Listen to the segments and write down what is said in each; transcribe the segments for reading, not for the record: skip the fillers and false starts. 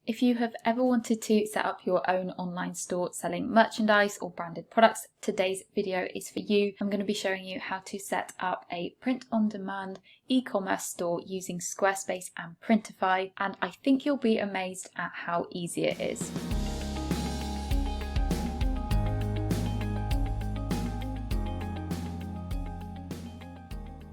If you have ever wanted to set up your own online store selling merchandise or branded products, today's video is for you. I'm going to be showing you how to set up a print-on-demand e-commerce store using Squarespace and Printify, and I think you'll be amazed at how easy it is.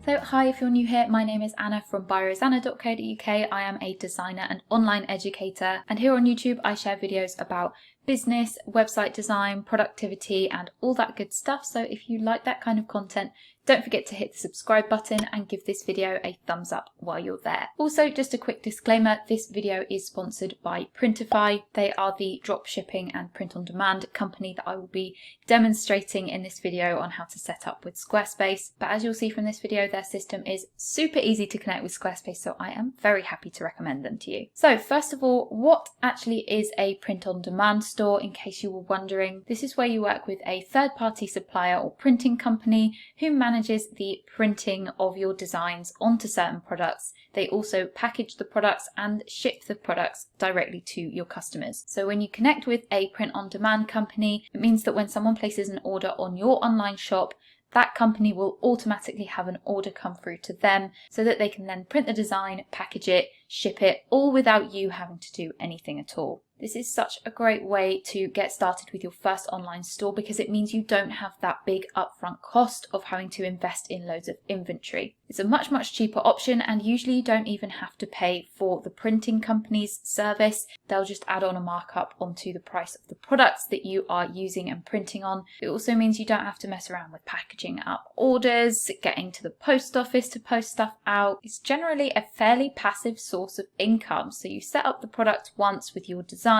So hi, if you're new here, my name is Anna from byrosanna.co.uk. I am a designer and online educator, and here on YouTube I share videos about business, website design, productivity and all that good stuff. So if you like that kind of content, don't forget to hit the subscribe button and give this video a thumbs up while you're there. Also, just a quick disclaimer, this video is sponsored by Printify. They are the drop shipping and print on demand company that I will be demonstrating in this video on how to set up with Squarespace. But as you'll see from this video, their system is super easy to connect with Squarespace, so I am very happy to recommend them to you. So first of all, what actually is a print on demand store? In case you were wondering, this is where you work with a third-party supplier or printing company who manages the printing of your designs onto certain products. They also package the products and ship the products directly to your customers. So when you connect with a print-on-demand company, it means that when someone places an order on your online shop, that company will automatically have an order come through to them so that they can then print the design, package it, ship it, all without you having to do anything at all. This is such a great way to get started with your first online store because it means you don't have that big upfront cost of having to invest in loads of inventory. It's a much cheaper option, and usually you don't even have to pay for the printing company's service. They'll just add on a markup onto the price of the products that you are using and printing on. It also means you don't have to mess around with packaging up orders, getting to the post office to post stuff out. It's generally a fairly passive source of income. So you set up the product once with your designs,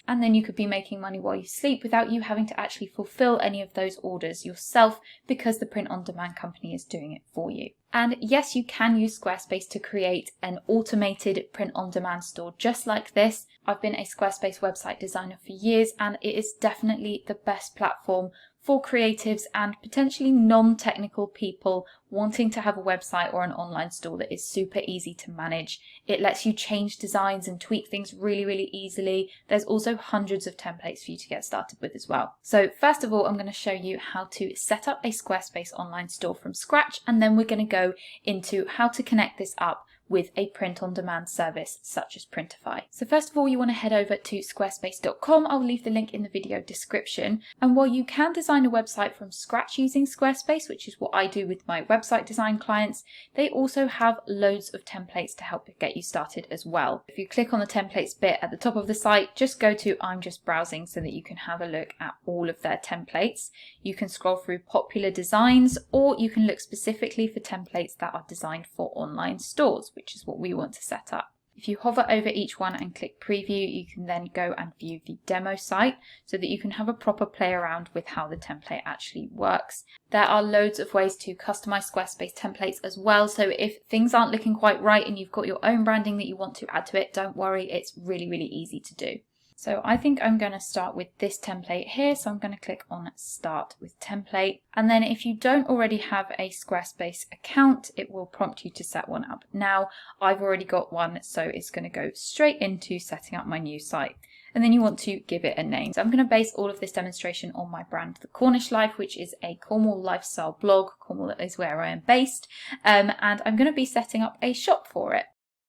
and then you could be making money while you sleep without you having to actually fulfill any of those orders yourself because the print-on-demand company is doing it for you. And yes, you can use Squarespace to create an automated print-on-demand store just like this. I've been a Squarespace website designer for years, and it is definitely the best platform for creatives and potentially non-technical people wanting to have a website or an online store that is super easy to manage. It lets you change designs and tweak things really easily. There's also hundreds of templates for you to get started with as well. So first of all, I'm going to show you how to set up a Squarespace online store from scratch, and then we're going to go into how to connect this up with a print-on-demand service such as Printify. So first of all, you want to head over to squarespace.com. I'll leave the link in the video description. And while you can design a website from scratch using Squarespace, which is what I do with my website design clients, they also have loads of templates to help get you started as well. If you click on the templates bit at the top of the site, just go to I'm just browsing so that you can have a look at all of their templates. You can scroll through popular designs, or you can look specifically for templates that are designed for online stores, which is what we want to set up. If you hover over each one and click preview, you can then go and view the demo site so that you can have a proper play around with how the template actually works. There are loads of ways to customize Squarespace templates as well, so if things aren't looking quite right and you've got your own branding that you want to add to it, don't worry, it's really easy to do. So I think I'm going to start with this template here. So I'm going to click on Start with Template. And then if you don't already have a Squarespace account, it will prompt you to set one up. Now, I've already got one, so it's going to go straight into setting up my new site. And then you want to give it a name. So I'm going to base all of this demonstration on my brand, The Cornish Life, which is a Cornwall lifestyle blog. Cornwall is where I am based. And I'm going to be setting up a shop for it.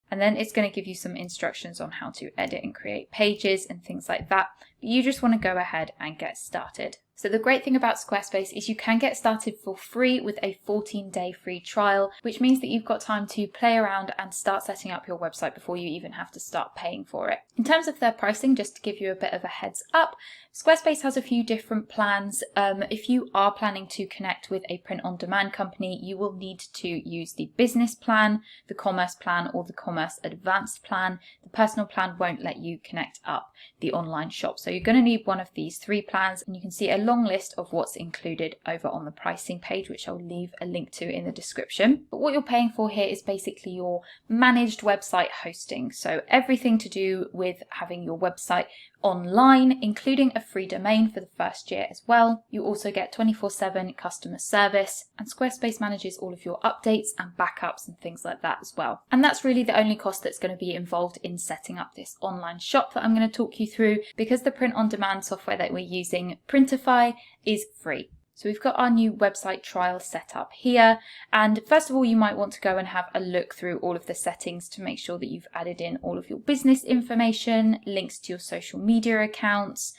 And then it's going to give you some instructions on how to edit and create pages and things like that. But you just want to go ahead and get started. So the great thing about Squarespace is you can get started for free with a 14-day free trial, which means that you've got time to play around and start setting up your website before you even have to start paying for it. In terms of their pricing, just to give you a bit of a heads up, Squarespace has a few different plans. If you are planning to connect with a print-on-demand company, you will need to use the business plan, the commerce plan, or the commerce advanced plan. The personal plan won't let you connect up the online shop. So So you're going to need one of these 3 plans, and you can see a long list of what's included over on the pricing page, which I'll leave a link to in the description. But what you're paying for here is basically your managed website hosting. So everything to do with having your website online, including a free domain for the first year as well. You also get 24/7 customer service, and Squarespace manages all of your updates and backups and things like that as well. And that's really the only cost that's going to be involved in setting up this online shop that I'm going to talk you through, because the print-on-demand software that we're using, Printify, is free. So we've got our new website trial set up here, and first of all you might want to go and have a look through all of the settings to make sure that you've added in all of your business information, links to your social media accounts.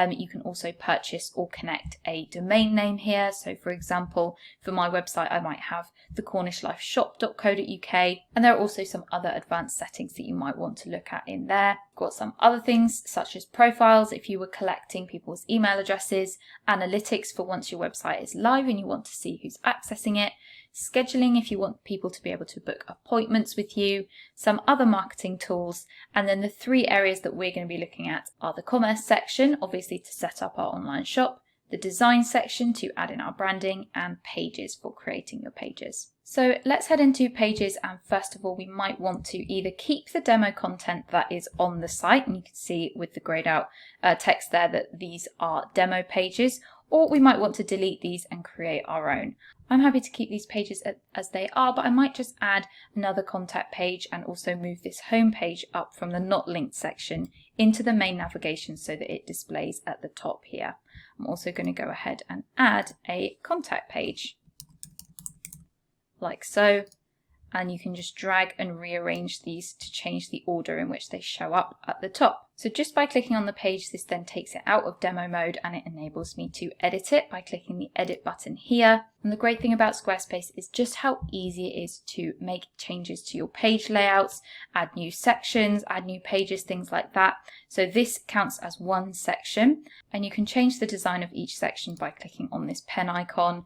You can also purchase or connect a domain name here. So for example, for my website I might have thecornishlifeshop.co.uk, and there are also some other advanced settings that you might want to look at in there. Got some other things such as profiles if you were collecting people's email addresses, analytics for once your website is live and you want to see who's accessing it, scheduling if you want people to be able to book appointments with you, some other marketing tools, and then the 3 areas that we're going to be looking at are the commerce section, obviously to set up our online shop, the design section to add in our branding, and pages for creating your pages. So let's head into pages, and first of all we might want to either keep the demo content that is on the site, and you can see with the grayed out text there that these are demo pages, or we might want to delete these and create our own. I'm happy to keep these pages as they are, but I might just add another contact page and also move this home page up from the not linked section into the main navigation so that it displays at the top here. I'm also going to go ahead and add a contact page like so, and you can just drag and rearrange these to change the order in which they show up at the top. So just by clicking on the page, this then takes it out of demo mode and it enables me to edit it by clicking the edit button here. And the great thing about Squarespace is just how easy it is to make changes to your page layouts, add new sections, add new pages, things like that. So this counts as one section, and you can change the design of each section by clicking on this pen icon.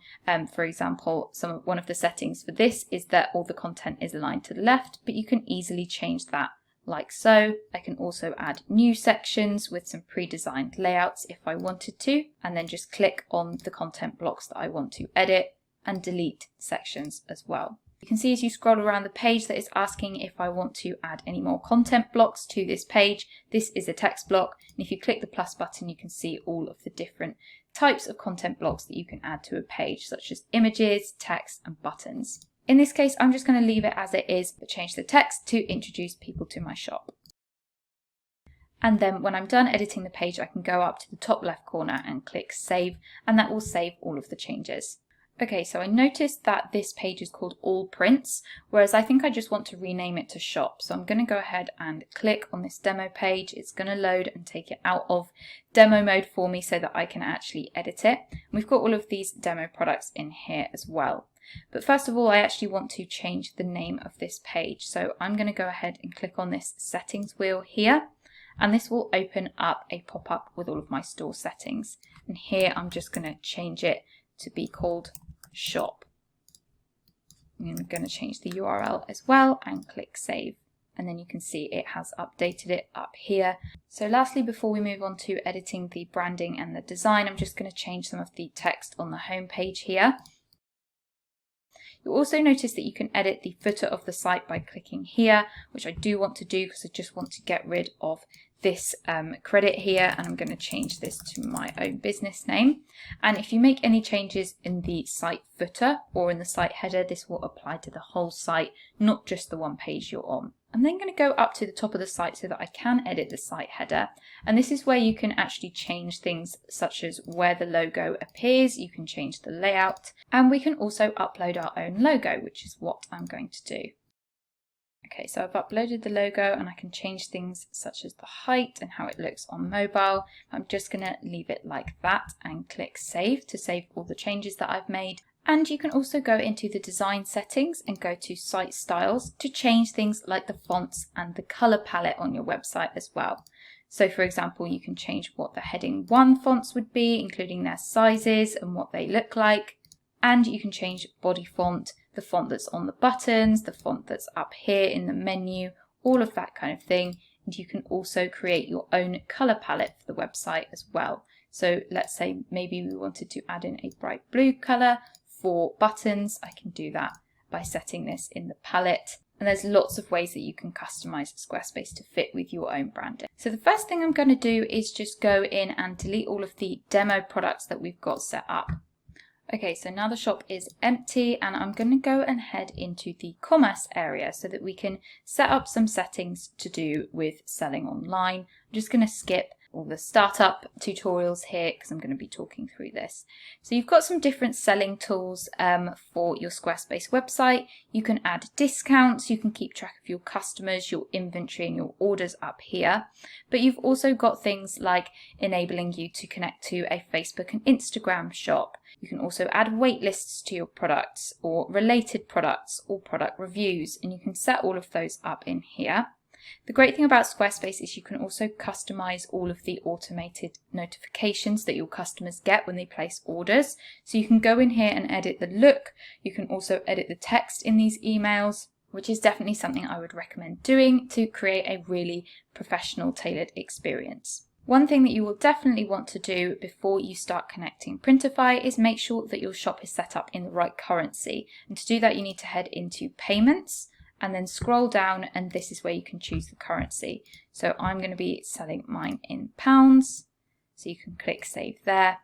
For example, one of the settings for this is that all the content is aligned to the left, but you can easily change that like so. I can also add new sections with some pre-designed layouts if I wanted to, and then just click on the content blocks that I want to edit and delete sections as well. You can see as you scroll around the page that it's asking if I want to add any more content blocks to this page. This is a text block, and if you click the plus button you can see all of the different types of content blocks that you can add to a page, such as images, text and buttons. In this case, I'm just going to leave it as it is, but change the text to introduce people to my shop. And then when I'm done editing the page, I can go up to the top left corner and click save, and that will save all of the changes. Okay, so I noticed that this page is called All Prints, whereas I think I just want to rename it to Shop. So I'm going to go ahead and click on this demo page. It's going to load and take it out of demo mode for me so that I can actually edit it. And we've got all of these demo products in here as well. But first of all, I actually want to change the name of this page. So I'm going to go ahead and click on this settings wheel here, and this will open up a pop-up with all of my store settings. And here I'm just going to change it to be called Shop. I'm going to change the URL as well and click save. And then you can see it has updated it up here. So lastly, before we move on to editing the branding and the design, I'm just going to change some of the text on the home page here. You'll also notice that you can edit the footer of the site by clicking here, which I do want to do because I just want to get rid of this credit here, and I'm going to change this to my own business name. And if you make any changes in the site footer or in the site header, this will apply to the whole site, not just the one page you're on. I'm then going to go up to the top of the site so that I can edit the site header, and this is where you can actually change things such as where the logo appears. You can change the layout, and we can also upload our own logo, which is what I'm going to do. Okay, so I've uploaded the logo and I can change things such as the height and how it looks on mobile. I'm just going to leave it like that and click save to save all the changes that I've made. And you can also go into the design settings and go to site styles to change things like the fonts and the color palette on your website as well. So for example, you can change what the heading 1 fonts would be, including their sizes and what they look like. And you can change body font, the font that's on the buttons, the font that's up here in the menu, all of that kind of thing And you can also create your own color palette for the website as well. So let's say maybe we wanted to add in a bright blue color for buttons. I can do that by setting this in the palette. And there's lots of ways that you can customize Squarespace to fit with your own branding. So the first thing I'm going to do is just go in and delete all of the demo products that we've got set up. Okay, so now the shop is empty, and I'm going to go and head into the commerce area so that we can set up some settings to do with selling online. I'm just going to skip all the startup tutorials here because I'm going to be talking through this. So you've got some different selling tools for your Squarespace website. You can add discounts, you can keep track of your customers, your inventory and your orders up here. But you've also got things like enabling you to connect to a Facebook and Instagram shop. You can also add wait lists to your products or related products or product reviews, and you can set all of those up in here. The great thing about Squarespace is you can also customize all of the automated notifications that your customers get when they place orders. So you can go in here and edit the look. You can also edit the text in these emails, which is definitely something I would recommend doing to create a really professional, tailored experience. One thing that you will definitely want to do before you start connecting Printify is make sure that your shop is set up in the right currency. And to do that, you need to head into payments and then scroll down, and this is where you can choose the currency. So I'm going to be selling mine in pounds. So you can click save there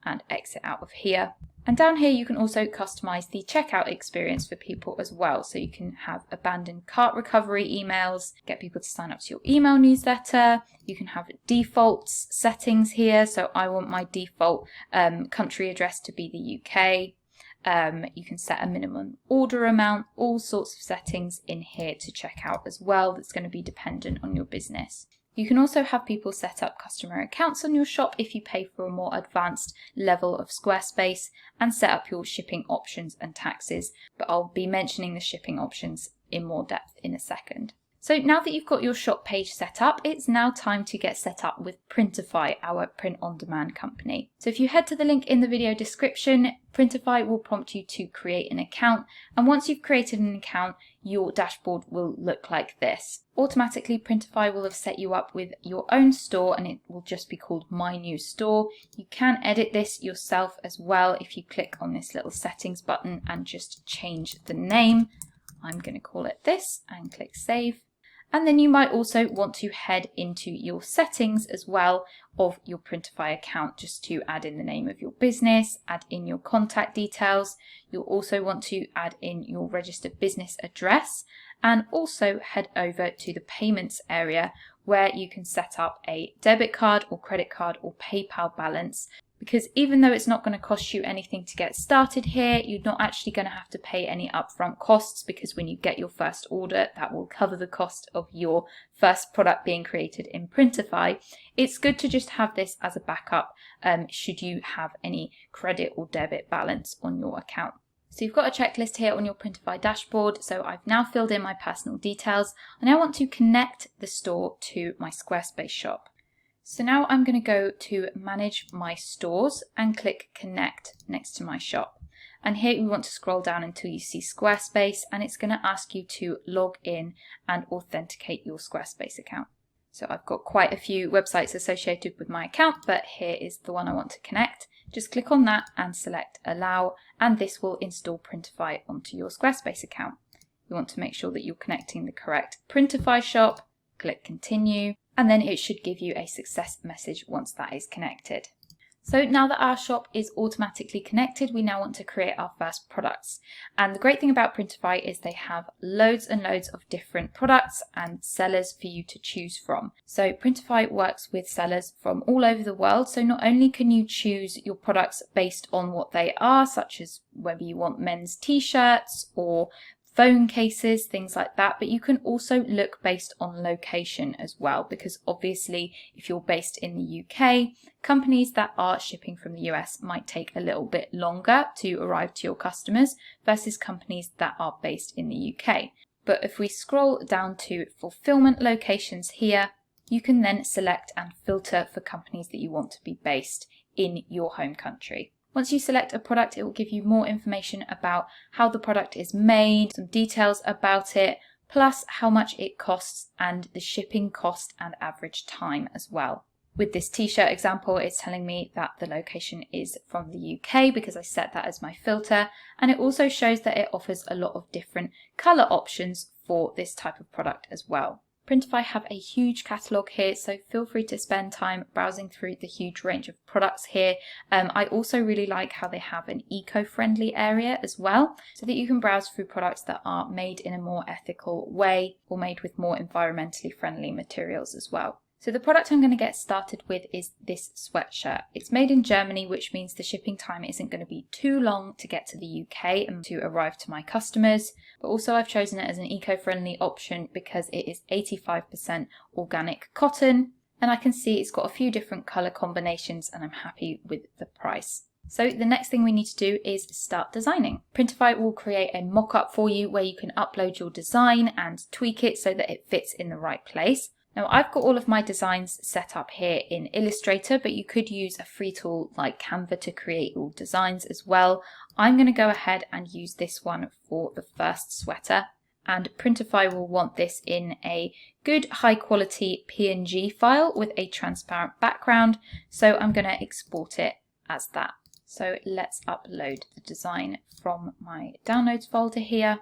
and exit out of here. And down here you can also customize the checkout experience for people as well. So you can have abandoned cart recovery emails, get people to sign up to your email newsletter. You can have defaults settings here. So I want my default country address to be the UK. You can set a minimum order amount, all sorts of settings in here to check out as well. That's going to be dependent on your business. You can also have people set up customer accounts on your shop if you pay for a more advanced level of Squarespace, and set up your shipping options and taxes, but I'll be mentioning the shipping options in more depth in a second. So now that you've got your shop page set up, it's now time to get set up with Printify, our print-on-demand company. So if you head to the link in the video description, Printify will prompt you to create an account. And once you've created an account, your dashboard will look like this. Automatically, Printify will have set you up with your own store, and it will just be called My New Store. You can edit this yourself as well if you click on this little settings button and just change the name. I'm going to call it this and click save. And then you might also want to head into your settings as well of your Printify account, just to add in the name of your business, add in your contact details. You'll also want to add in your registered business address, and also head over to the payments area where you can set up a debit card or credit card or PayPal balance. Because even though it's not going to cost you anything to get started here, you're not actually going to have to pay any upfront costs, because when you get your first order, that will cover the cost of your first product being created in Printify. It's good to just have this as a backup should you have any credit or debit balance on your account. So you've got a checklist here on your Printify dashboard. So I've now filled in my personal details. I now want to connect the store to my Squarespace shop. So now I'm going to go to manage my stores and click connect next to my shop. And here we want to scroll down until you see Squarespace, and it's going to ask you to log in and authenticate your Squarespace account. So I've got quite a few websites associated with my account, but here is the one I want to connect. Just click on that and select allow, and this will install Printify onto your Squarespace account. You want to make sure that you're connecting the correct Printify shop, click continue, and then it should give you a success message once that is connected. So now that our shop is automatically connected, we now want to create our first products. And the great thing about Printify is they have loads and loads of different products and sellers for you to choose from. So Printify works with sellers from all over the world. So not only can you choose your products based on what they are, such as whether you want men's t-shirts or phone cases, things like that, but you can also look based on location as well, because obviously if you're based in the UK, companies that are shipping from the US might take a little bit longer to arrive to your customers versus companies that are based in the UK. But if we scroll down to fulfillment locations here, you can then select and filter for companies that you want to be based in your home country. Once you select a product, it will give you more information about how the product is made, some details about it, plus how much it costs and the shipping cost and average time as well. With this t-shirt example, it's telling me that the location is from the UK because I set that as my filter, and it also shows that it offers a lot of different colour options for this type of product as well. Printify have a huge catalogue here, so feel free to spend time browsing through the huge range of products here. I also really like how they have an eco-friendly area as well, so that you can browse through products that are made in a more ethical way or made with more environmentally friendly materials as well. So the product I'm going to get started with is this sweatshirt. It's made in Germany, which means the shipping time isn't going to be too long to get to the UK and to arrive to my customers. But also I've chosen it as an eco-friendly option because it is 85% organic cotton, and I can see it's got a few different colour combinations, and I'm happy with the price. So the next thing we need to do is start designing. Printify will create a mock-up for you where you can upload your design and tweak it so that it fits in the right place. Now I've got all of my designs set up here in Illustrator, but you could use a free tool like Canva to create your designs as well. I'm going to go ahead and use this one for the first sweater, and Printify will want this in a good high quality PNG file with a transparent background, so I'm going to export it as that. So let's upload the design from my downloads folder here,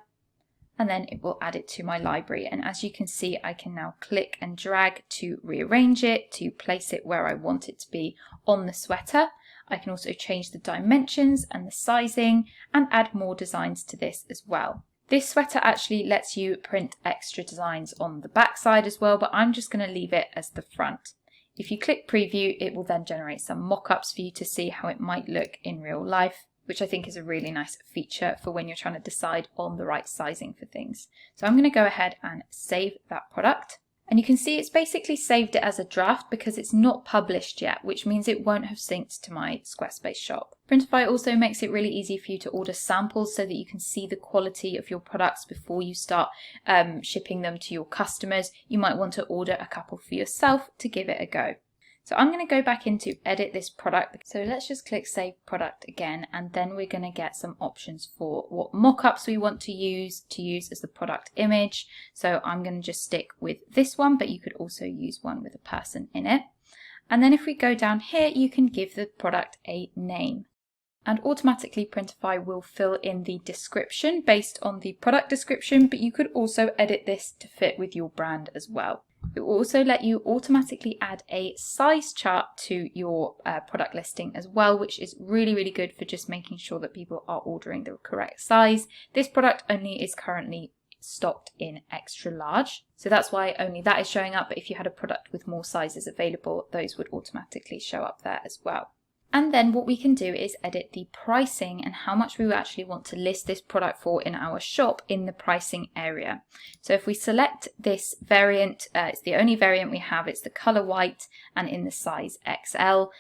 and then it will add it to my library. And as you can see, I can now click and drag to rearrange it, to place it where I want it to be on the sweater. I can also change the dimensions and the sizing and add more designs to this as well. This sweater actually lets you print extra designs on the back side as well, but I'm just going to leave it as the front. If you click preview, it will then generate some mock-ups for you to see how it might look in real life, which I think is a really nice feature for when you're trying to decide on the right sizing for things. So I'm going to go ahead and save that product. And you can see it's basically saved it as a draft because it's not published yet, which means it won't have synced to my Squarespace shop. Printify also makes it really easy for you to order samples so that you can see the quality of your products before you start shipping them to your customers. You might want to order a couple for yourself to give it a go. So I'm going to go back into edit this product. So let's just click save product again, and then we're going to get some options for what mockups we want to use as the product image. So I'm going to just stick with this one, but you could also use one with a person in it. And then if we go down here, you can give the product a name. And automatically Printify will fill in the description based on the product description, but you could also edit this to fit with your brand as well. It will also let you automatically add a size chart to your product listing as well, which is really, really good for just making sure that people are ordering the correct size. This product only is currently stocked in extra large, so that's why only that is showing up. But if you had a product with more sizes available, those would automatically show up there as well. And then what we can do is edit the pricing and how much we actually want to list this product for in our shop in the pricing area. So if we select this variant, it's the only variant we have, it's the color white and in the size XL,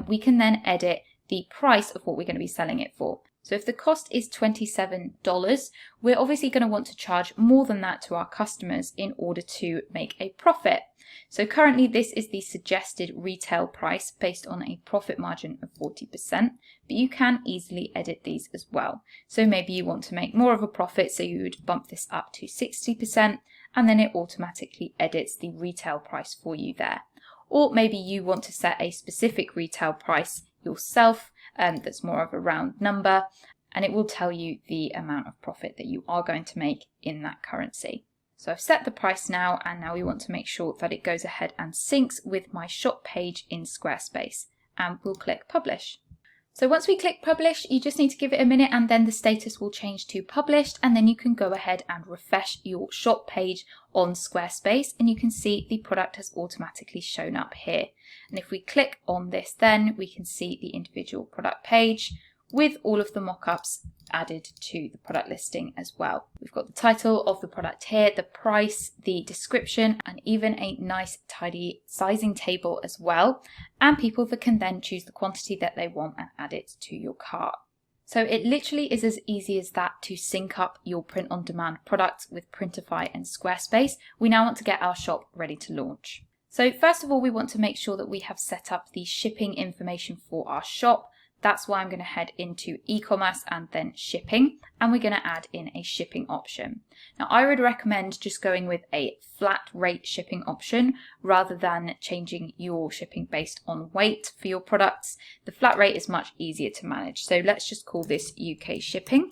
we can then edit the price of what we're going to be selling it for. So if the cost is $27, we're obviously going to want to charge more than that to our customers in order to make a profit. So currently this is the suggested retail price based on a profit margin of 40%, but you can easily edit these as well. So maybe you want to make more of a profit, so you would bump this up to 60%, and then it automatically edits the retail price for you there. Or maybe you want to set a specific retail price yourself that's more of a round number, and it will tell you the amount of profit that you are going to make in that currency. So I've set the price now, and now we want to make sure that it goes ahead and syncs with my shop page in Squarespace, and we'll click publish. So once we click publish, you just need to give it a minute, and then the status will change to published, and then you can go ahead and refresh your shop page on Squarespace, and you can see the product has automatically shown up here. And if we click on this, then we can see the individual product page with all of the mock-ups added to the product listing as well. We've got the title of the product here, the price, the description, and even a nice tidy sizing table as well. And people that can then choose the quantity that they want and add it to your cart. So it literally is as easy as that to sync up your print-on-demand products with Printify and Squarespace. We now want to get our shop ready to launch. So first of all, we want to make sure that we have set up the shipping information for our shop. That's why I'm going to head into e-commerce and then shipping, and we're going to add in a shipping option. Now I would recommend just going with a flat rate shipping option rather than changing your shipping based on weight for your products. The flat rate is much easier to manage. So let's just call this UK shipping.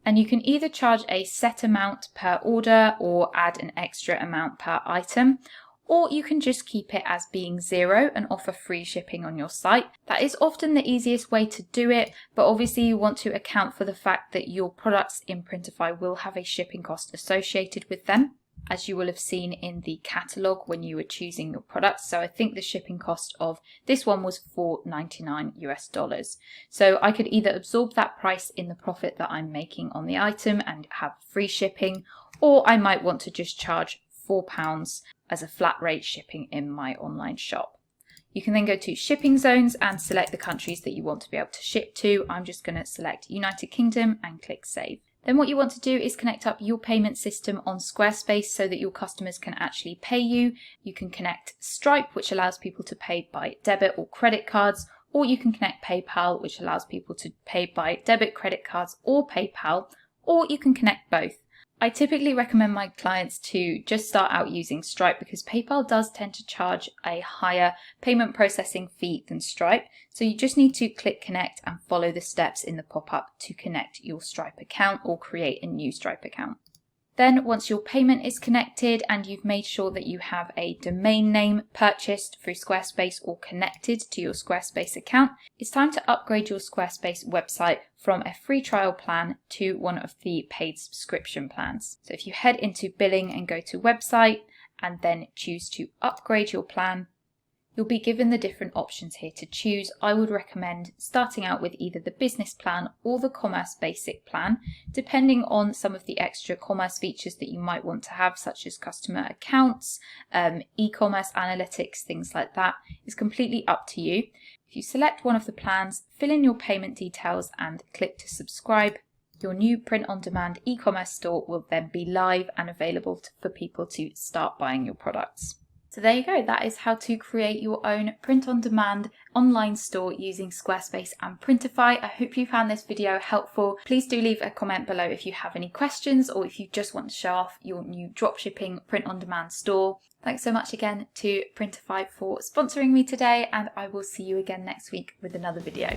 And you can either charge a set amount per order or add an extra amount per item, or you can just keep it as being 0 and offer free shipping on your site. That is often the easiest way to do it, but obviously you want to account for the fact that your products in Printify will have a shipping cost associated with them, as you will have seen in the catalogue when you were choosing your products. So I think the shipping cost of this one was $4.99 US. So I could either absorb that price in the profit that I'm making on the item and have free shipping, or I might want to just charge £4 as a flat rate shipping in my online shop. You can then go to shipping zones and select the countries that you want to be able to ship to. I'm just going to select United Kingdom and click save. Then what you want to do is connect up your payment system on Squarespace so that your customers can actually pay you. You can connect Stripe, which allows people to pay by debit or credit cards, or you can connect PayPal, which allows people to pay by debit, credit cards, or PayPal, or you can connect both. I typically recommend my clients to just start out using Stripe because PayPal does tend to charge a higher payment processing fee than Stripe. So you just need to click connect and follow the steps in the pop-up to connect your Stripe account or create a new Stripe account. Then once your payment is connected and you've made sure that you have a domain name purchased through Squarespace or connected to your Squarespace account, it's time to upgrade your Squarespace website from a free trial plan to one of the paid subscription plans. So if you head into billing and go to website and then choose to upgrade your plan, you'll be given the different options here to choose. I would recommend starting out with either the business plan or the commerce basic plan, depending on some of the extra commerce features that you might want to have, such as customer accounts, e-commerce analytics, things like that. It's completely up to you. If you select one of the plans, fill in your payment details and click to subscribe, your new print-on-demand e-commerce store will then be live and available for people to start buying your products. So there you go, that is how to create your own print-on-demand online store using Squarespace and Printify. I hope you found this video helpful. Please do leave a comment below if you have any questions or if you just want to show off your new dropshipping print-on-demand store. Thanks so much again to Printify for sponsoring me today, and I will see you again next week with another video.